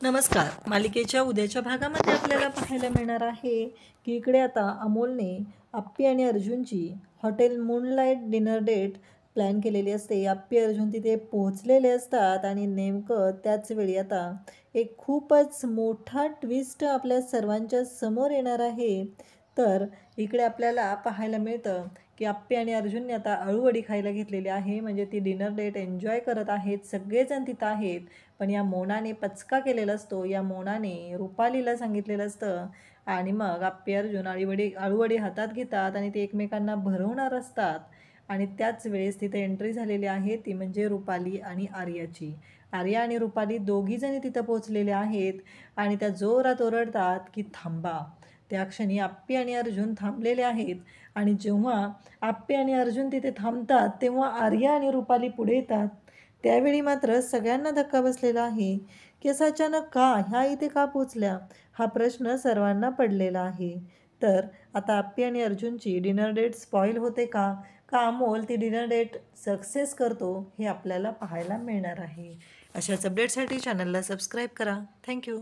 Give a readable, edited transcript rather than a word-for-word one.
नमस्कार. मालिकेच्या उद्याच्या भागामध्ये आपल्याला पाहायला मिळणार आहे की इकडे आता अमोलने आप्पी आणि अर्जुनची hotel moonlight dinner date plan केलेली असते. आप्पी अर्जुन तिथे पोहोचलेले असतात आणि नेमकं त्याच वेळी आता एक खूपच मोठा ट्विस्ट आपल्या सर्वांच्या समोर येणार आहे. तर इकडे आपल्याला पाहायला मिळतं की आप्पी आणि अर्जुनने आता अळूवडी खायला घेतलेली आहे. म्हणजे ती डिनर डेट एन्जॉय करत आहेत, सगळेजण तिथं आहेत. पण या मोनाने पचका केलेला असतो. या मोनाने रुपालीला सांगितलेलं असतं आणि मग आप्पी अर्जुन अळूवडी हातात घेतात आणि ते एकमेकांना भरवणार असतात. आणि त्याच वेळेस तिथे एंट्री झालेली आहे, ती म्हणजे रुपाली आणि आर्याची. आर्या आणि रुपाली दोघीजणी तिथं पोहोचलेले आहेत आणि त्या जोरात ओरडतात की थांबा. त्या क्षणी आप्पी आणि अर्जुन थांबलेले आहेत आणि जेव्हा आप्पी आणि अर्जुन तिथे थांबतात तेव्हा आर्या आणि रुपाली पुढे येतात. त्यावेळी मात्र सगळ्यांना धक्का बसलेला आहे की असं अचानक का ह्या इथे का पोचल्या, हा प्रश्न सर्वांना पडलेला आहे. तर आता आप्पी आणि अर्जुनची डिनर डेट स्पॉईल होते का का अमोल ती डिनर डेट सक्सेस करतो, हे आपल्याला पाहायला मिळणार आहे. अशाच अपडेटसाठी चॅनलला सबस्क्राईब करा. थँक्यू.